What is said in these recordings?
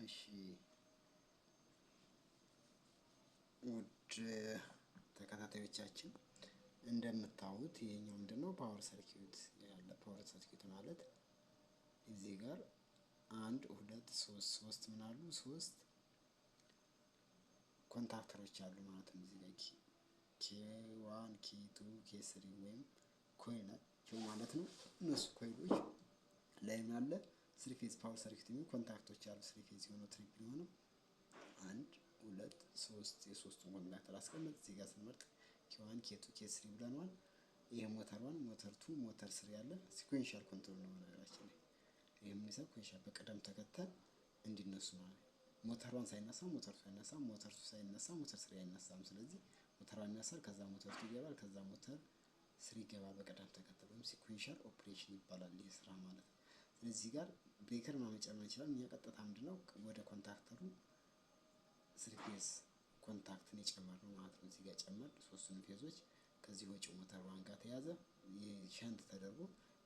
እሺ ውድ ተከታታዮቻችን እንደምታዩት ይሄኛው ምንድነው ፓወር ሰርኪዩት ያለ ፓወር ሰርኪዩት ማለት እዚህ ጋር 1 2 3 ምን አሉ 3 ኮንታክተሮች አሉ ማለት ነው። እዚህ ጋር K1 K2 K3 ወይም ኮይል ናቸው ማለት ነው። እነሱ ኮይሎች ላይ ምን አለ ስሪ ፌዝ ፓወር ሰርኪዩት የሚሆኑ ኮንታክቶች አሉ። ስሪ ፌዝ የሆኑ ትሪፕል የሆኑ 1 2 3 የሶስቱን ኮንታክተር አስቀምጥ። እዚህ ጋር ስንመርጥ K1 K2 K3 ብለናል። ይሄ ሞተር 1 ሞተር 2 ሞተር 3 ያለ ሲኩዌንሻል ኮንትሮል ነው ነገራችን ላይ። ይሄም ሲኩዌንሻል በቅደም ተከተል እንዲነሱ ማለት ሞተር 1 ሳይነሳ ሞተር 2 ሳይነሳ ሞተር 2 ሳይነሳ ሞተር 3 አይነሳም። ስለዚህ ሞተር 1 ይነሳል፣ ከዛ ሞተር 2 ይገባል፣ ከዛ ሞተር 3 ይገባል በቅደም ተከተል ወይም ሲኩዌንሻል ኦፕሬሽን ይባላል ይሄ ስራ ማለት ነው። ስለዚህ ጋር ብሬከር ማመጨመር ይችላል። እኛ ቀጥታ ምንድነው ወደ ኮንታክተሩ ስሪ ፌዝ ኮንታክትን የጨመርነው ማለት ነው። እዚህ ጋር ጨመር ሶስቱን ፌዞች ከዚህ ወጪ ሞተር 1 ጋር ተያዘ የሻንት ተደርጎ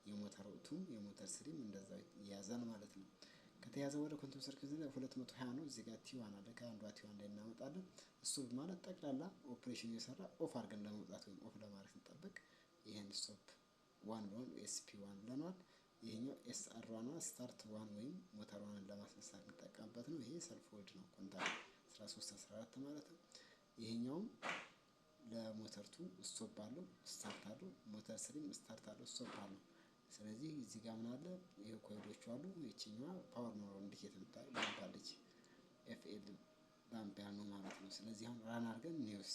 የሞተር 2 የሞተር 3 እንደዛው ያዛል ማለት ነው። ከተያዘ ወደ ኮንትሮል ሰርኪዩት ላይ 220 ነው። እዚህ ጋር T1 አለ ከአንዷ T1 ላይ እናመጣለን። ስቶፕ ማለት ጠቅላላ ኦፕሬሽን እየሰራ ኦፍ አድርገን ለመውጣት ወይም ኦፍ ለማድረግ ስንጠብቅ ይሄን ስቶፕ 1 ብለን SP1 ብለናል። ይሄኛው SR1 ስታርት 1 ወይም ሞተር 1 ለማስነሳት እንጠቀምበት ነው። ይሄ ሰልፍ ሆልድ ነው ኮንታክት 13 14 ማለት ነው። ይሄኛውም ለሞተር 2 ስቶፕ አለው ስታርት አለው፣ ሞተር 3 ስታርት አለው ስቶፕ አለው። ስለዚህ እዚህ ጋር ምን አለ ይሄ ኮይሎች አሉ። እቺኛዋ ፓወር ኖሮ ኢንዲኬተር ታባለች FL ላምፕ ያለው ማለት ነው። ስለዚህ አሁን ራን አድርገን ኒውስ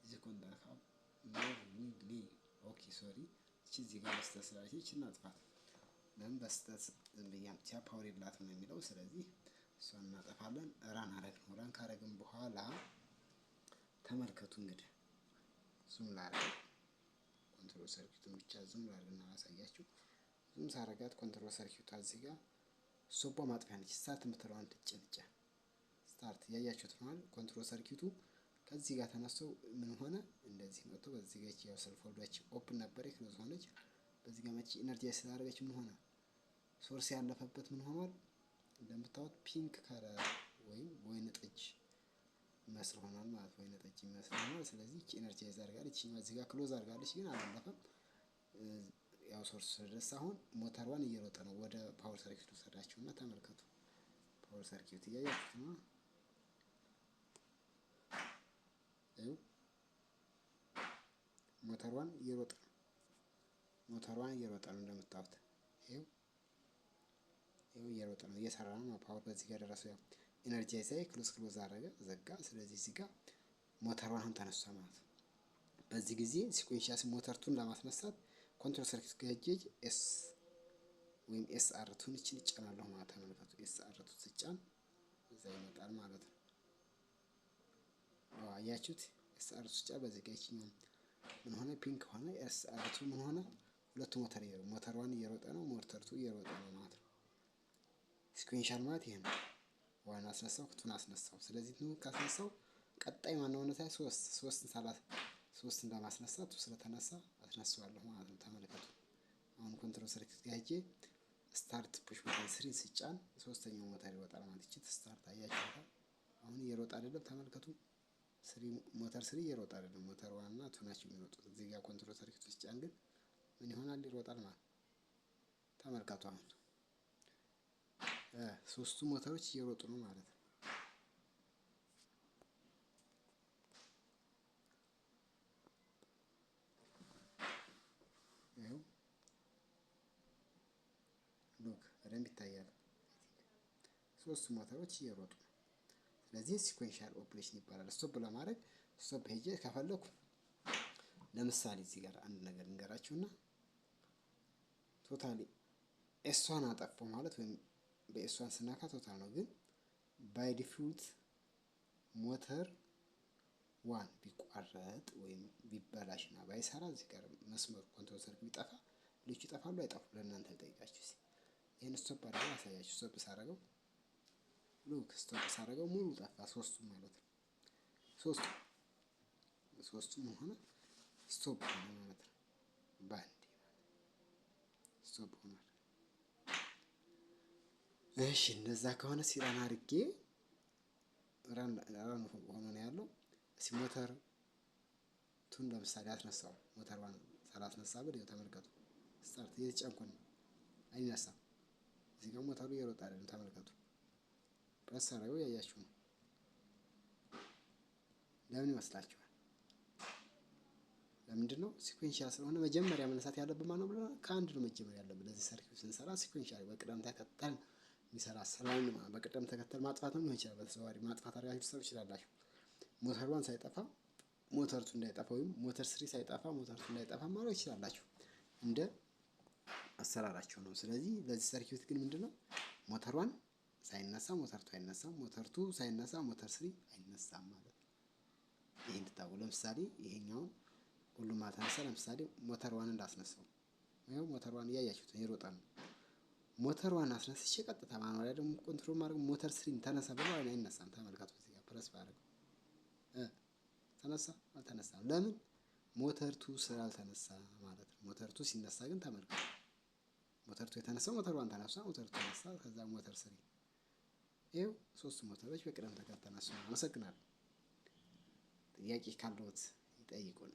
እዚህ ኮንታክት ኖርሊ ኦኬ ሶሪ እቺ እዚህ ጋር በስተስላች እቺ እናጥፋት። ለምን በስተት ዝም ብያም ፓወር የላትም ነው የሚለው። ስለዚህ እሷን እናጠፋለን። ራን አደረግን። ራን ካደረግን በኋላ ተመልከቱ እንግዲህ ዙም ላድርግ ኮንትሮል ሰርኪዩቱን ብቻ ዙም ላድርግና አሳያችሁ። ዙም ሳረጋት ኮንትሮል ሰርኪዩቷ እዚህ ጋር ሶቦ ማጥፊያ ነች። ስታርት የምትለዋን ትጭንጫ ስታርት ያያችሁት ነው። ኮንትሮል ሰርኪዩቱ ከዚህ ጋር ተነስቶ ምን ሆነ እንደዚህ መጥቶ በዚህ ጋር ያው ሰልፍ ሆልዳች ኦፕን ነበር ክሎዝ ሆነች። በዚህ ጋር መቼ ኢነርጂያይዝ ስላደረገች ምን ሆነ ሶርስ ያለፈበት ምን ሆኗል እንደምታዩት ፒንክ ከለር ወይም ወይን ጠጅ መስል ሆኗል ማለት ወይን ጠጅ መስል ሆኗል። ስለዚህ እቺ ኢነርጂያይዝ አድርጋለች። እቺ እዚህ ጋር ክሎዝ አድርጋለች ግን አላለፈም። ያው ሶርስ ድረስ አሁን ሞተር 1 እየሮጠ ነው። ወደ ፓወር ሰርኪዩት ወሰዳችሁና ተመልከቱ። ፓወር ሰርኪዩት እያያችሁት ነው። ሞተር 1 እየሮጠ ነው። ሞተር 1 እየሮጠ ነው እንደምታዩት። ይሄው እየሮጠ ነው እየሰራ ነው። ፓወር በዚህ ጋር ደረሰው። ያው ኢነርጂያይዝ ክሎዝ አደረገ ዘጋ። ስለዚህ እዚህ ጋር ሞተር 1 አሁን ተነሳ ማለት ነው። በዚህ ጊዜ ሲኩዌንሻል ሞተር 2ን ለማስነሳት ኮንትሮል ሰርኪዩት ገጀጅ ኤስ ወይም SR2 እቺን ይጫናለሁ ማለት ነው። SR2 ሲጫን እዛ ይመጣል ማለት ነው። አያችሁት SR2 ሲጫን በዚህ ጋር ይችኛል ምን ሆነ ፒንክ ሆነ። SR2 ምን ሆነ ሁለቱ ሞተር 1 እየሮጠ ነው፣ ሞተር 2 እየሮጠ ነው ማለት ነው። ሲኩዌንሻል ማለት ይሄ ነው። ዋና አስነሳው ክቱን አስነሳው። ስለዚህ ነው ካስነሳው ቀጣይ ማን ነው ነው 3 እንደማስነሳት ስለተነሳ አስነሳዋለሁ ማለት ነው። ተመልከቱ። አሁን ኮንትሮል ሰርኪዩት ጋር ሄጄ ስታርት ፑሽ በተን 3 ሲጫን ሶስተኛው ሞተር ይወጣል ማለት ይችላል። ስታርት አያችሁታ። አሁን እየሮጠ አይደለም ተመልከቱ። ሞተር 3 እየሮጠ አይደለም። ሞተር 1 እና 2 ናቸው የሚሮጡት። እዚህ ጋር ኮንትሮል ሰርኪዩት ሲጫን ግን ምን ይሆናል ይሮጣል ማለት ተመልከቱ። አሁን ሶስቱ ሞተሮች እየሮጡ ነው ማለት ነው። ይሄው ሉክ ረንድ ይታያል። ሶስቱ ሞተሮች እየሮጡ ነው። ስለዚህ ሲኩዌንሻል ኦፕሬሽን ይባላል። ስቶፕ ለማድረግ ስቶፕ ሄጄ ከፈለኩ ለምሳሌ እዚህ ጋር አንድ ነገር እንገራችሁና ቶታሊ ኤስ1 አጠፋው ማለት ወይም በኤስ1 ስናካ ቶታል ነው። ግን ባይ ዲፎልት ሞተር 1 ቢቋረጥ ወይም ቢበላሽና ባይሰራ እዚህ ጋር መስመር ኮንትሮል ሰርኪዩት ቢጠፋ ልጅ ይጠፋሉ አይጠፉ ለእናንተ ልጠይቃችሁ። ይሄን ስቶፕ አድርገው አሳያችሁ። ስቶፕ ሳደርገው ሉክ ስቶፕ ሳደርገው ሙሉ ጠፋ። ሶስቱም ማለት ነው። ሶስቱም ሆነ ስቶፕ ሆነ ማለት ነው። ባንዲ ስቶፕ ሆኗል። እሺ እንደዛ ከሆነ ሲራን አድርጌ ራን ሆኖ ነው ያለው። ሞተር ቱን ለምሳሌ አስነሳው ሞተር ዋን ሳላስነሳ ብል ይኸው ተመልከቱ። ስታርት እየተጫንኩ ነው አይነሳም። እዚህ ጋር ሞተሩ እየሮጠ አይደለም ተመልከቱ። ፕረስ ሳደርገው ያያችሁ ነው። ለምን ይመስላችኋል? ለምንድን ነው? ሲኩዌንሻል ስለሆነ መጀመሪያ መነሳት ያለብን ማነው ብለናል? ከአንድ ነው መጀመር ያለብን። ለዚህ ሰርኪዩት ስንሰራ ሲኩዌንሻል በቅደም ተከተል የሚሰራ ስራውን በቅደም ተከተል ማጥፋት ነው ይችላል። በተዘዋዋሪ ማጥፋት አድርጋችሁ ልትሰሩ ትችላላችሁ። ሞተር ዋን ሳይጠፋ ሞተር ቱ እንዳይጠፋ ወይም ሞተር ስሪ ሳይጠፋ ሞተር ቱ እንዳይጠፋ ማድረግ ትችላላችሁ። እንደ አሰራራቸው ነው። ስለዚህ ለዚህ ሰርኪዩት ግን ምንድነው? ሞተር ዋን ሳይነሳ ሞተር ቱ አይነሳም፣ ሞተር ቱ ሳይነሳ ሞተር ስሪ አይነሳም ማለት ነው። ይሄን ትታው። ለምሳሌ ይሄኛውን ሁሉም አልተነሳ። ለምሳሌ ሞተር ዋን እንዳስነሳው ይሄው ሞተር ዋን እያያችሁት እየሮጠ ነው። ሞተር ዋን አስነስቼ ቀጥታ ማኑዋል ላይ ደግሞ ኮንትሮል ማድረግ ሞተር ስሪን ተነሳ ብለው አይነሳም። ተመልከቱ እዚህ ጋር ፕረስ ባደርገው ተነሳ አልተነሳም። ለምን? ሞተር ቱ ስላልተነሳ ማለት ነው። ሞተር ቱ ሲነሳ ግን ተመልከቱ። ሞተር ቱ የተነሳው ሞተር ዋን ተነሳ፣ ሞተር ቱ ተነሳ፣ ከዛ ሞተር ስሪ። ይኸው ሶስት ሞተሮች በቅደም ተከተል ተነሱ። አመሰግናለሁ። ጥያቄ ካለዎት ይጠይቁን።